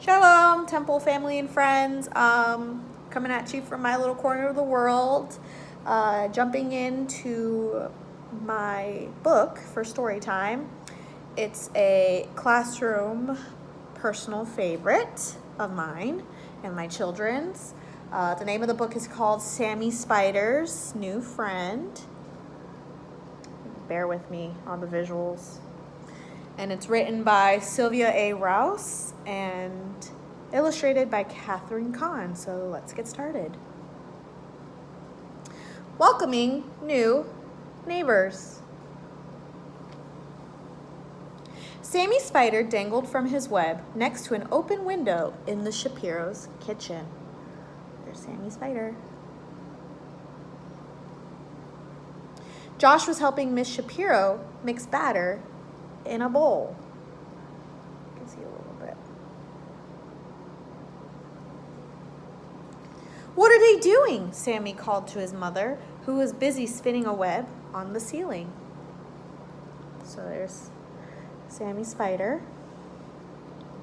Shalom, Temple family and friends. Coming at you from my little corner of the world. Jumping into my book for story time. It's a classroom personal favorite of mine and my children's. The name of the book is called Sammy Spider's New Friend. Bear with me on the visuals. And it's written by Sylvia A. Rouse and illustrated by Catherine Kahn. So let's get started. Welcoming new neighbors. Sammy Spider dangled from his web next to an open window in the Shapiro's kitchen. There's Sammy Spider. Josh was helping Miss Shapiro mix batter in a bowl. You can see a little bit. What are they doing? Sammy called to his mother, who was busy spinning a web on the ceiling. So there's Sammy Spider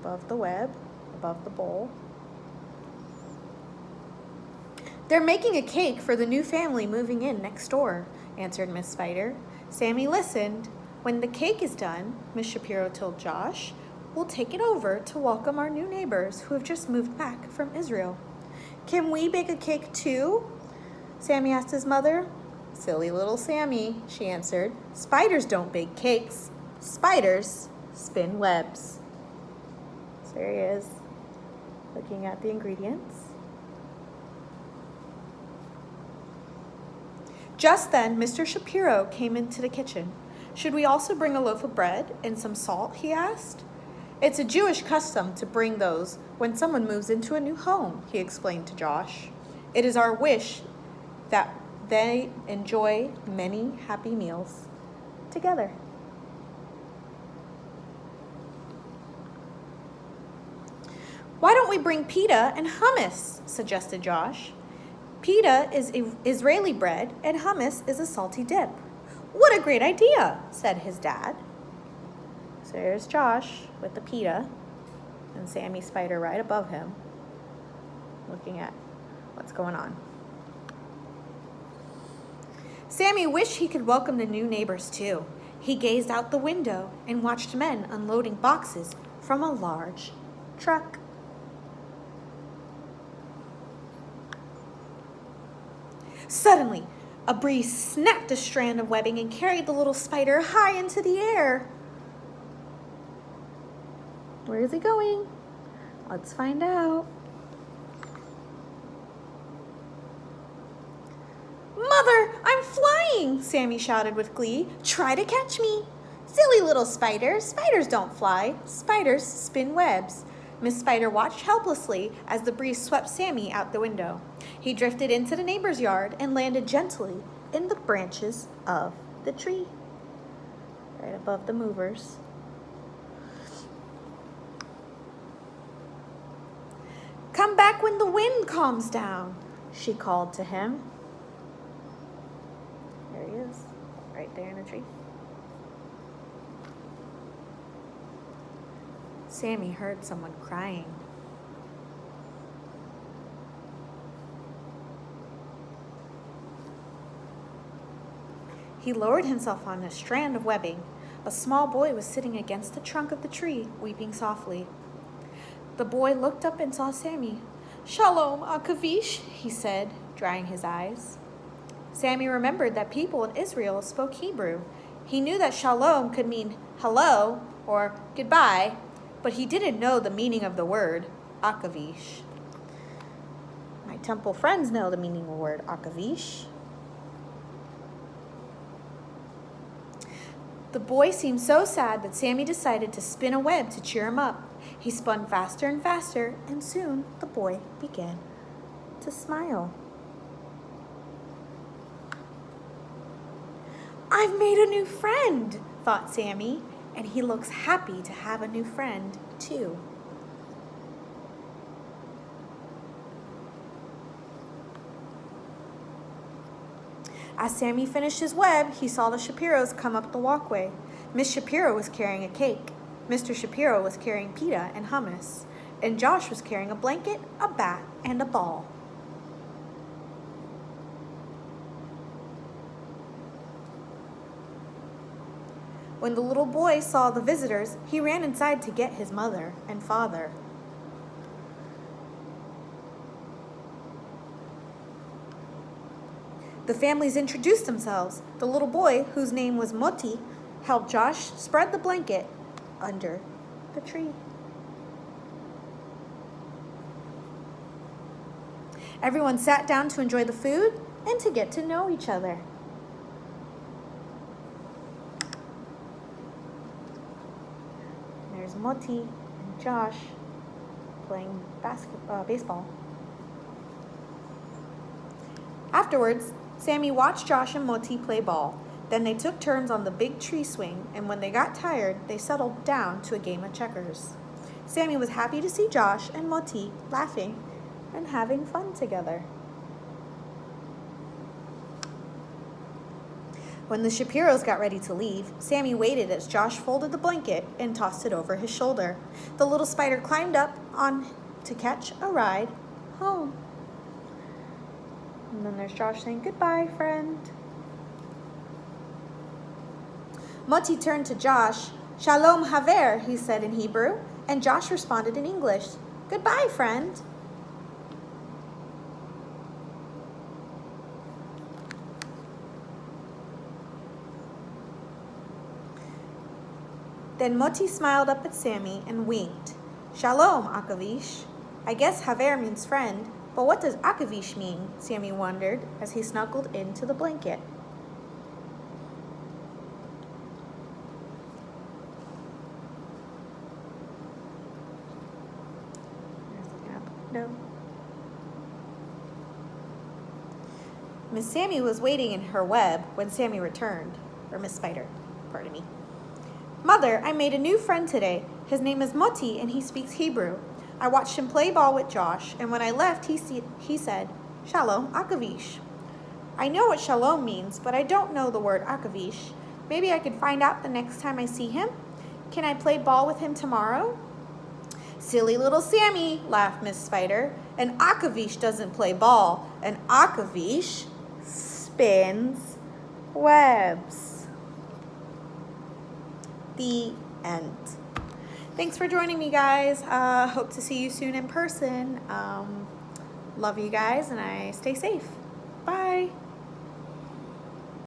above the web, above the bowl. They're making a cake for the new family moving in next door, answered Miss Spider. Sammy listened. When the cake is done, Miss Shapiro told Josh, we'll take it over to welcome our new neighbors who have just moved back from Israel. Can we bake a cake too? Sammy asked his mother. Silly little Sammy, she answered. Spiders don't bake cakes. Spiders spin webs. So there he is, looking at the ingredients. Just then, Mr. Shapiro came into the kitchen. Should we also bring a loaf of bread and some salt, he asked. It's a Jewish custom to bring those when someone moves into a new home, he explained to Josh. It is our wish that they enjoy many happy meals together. Why don't we bring pita and hummus, suggested Josh. Pita is Israeli bread and hummus is a salty dip. What a great idea, said his dad. So there's Josh with the pita and Sammy Spider right above him, looking at what's going on. Sammy wished he could welcome the new neighbors too. He gazed out the window and watched men unloading boxes from a large truck. Suddenly, a breeze snapped a strand of webbing and carried the little spider high into the air. Where is he going? Let's find out. Mother, I'm flying, Sammy shouted with glee. Try to catch me. Silly little spider. Spiders don't fly. Spiders spin webs. Miss Spider watched helplessly as the breeze swept Sammy out the window. He drifted into the neighbor's yard and landed gently in the branches of the tree, right above the movers. Come back when the wind calms down, she called to him. There he is, right there in the tree. Sammy heard someone crying. He lowered himself on a strand of webbing. A small boy was sitting against the trunk of the tree, weeping softly. The boy looked up and saw Sammy. Shalom, Akavish, he said, drying his eyes. Sammy remembered that people in Israel spoke Hebrew. He knew that shalom could mean hello or goodbye, but he didn't know the meaning of the word Akavish. My temple friends know the meaning of the word Akavish. The boy seemed so sad that Sammy decided to spin a web to cheer him up. He spun faster and faster, and soon the boy began to smile. I've made a new friend, thought Sammy, and he looks happy to have a new friend, too. As Sammy finished his web, he saw the Shapiros come up the walkway. Miss Shapiro was carrying a cake. Mr. Shapiro was carrying pita and hummus. and Josh was carrying a blanket, a bat, and a ball. When the little boy saw the visitors, he ran inside to get his mother and father. The families introduced themselves. The little boy, whose name was Moti, helped Josh spread the blanket under the tree. Everyone sat down to enjoy the food and to get to know each other. There's Moti and Josh playing baseball. Afterwards, Sammy watched Josh and Moti play ball. Then they took turns on the big tree swing, and when they got tired, they settled down to a game of checkers. Sammy was happy to see Josh and Moti laughing and having fun together. When the Shapiros got ready to leave, Sammy waited as Josh folded the blanket and tossed it over his shoulder. The little spider climbed up on to catch a ride home. And then there's Josh saying, "Goodbye, friend." Moti turned to Josh. "Shalom haver," he said in Hebrew, and Josh responded in English, "Goodbye, friend." Then Moti smiled up at Sammy and winked. "Shalom, Akavish." I guess haver means friend, but what does Akavish mean? Sammy wondered as he snuggled into the blanket. No. Miss Sammy was waiting in her web when Sammy returned, or Miss Spider, pardon me. "Mother, I made a new friend today. His name is Moti and he speaks Hebrew. I watched him play ball with Josh, and when I left, he said, 'Shalom, Akavish.' I know what shalom means, but I don't know the word Akavish. Maybe I could find out the next time I see him. Can I play ball with him tomorrow?" "Silly little Sammy," laughed Miss Spider. "An Akavish doesn't play ball. An Akavish spins webs." The end. Thanks for joining me, guys. Hope to see you soon in person. Love you guys, and I stay safe. Bye.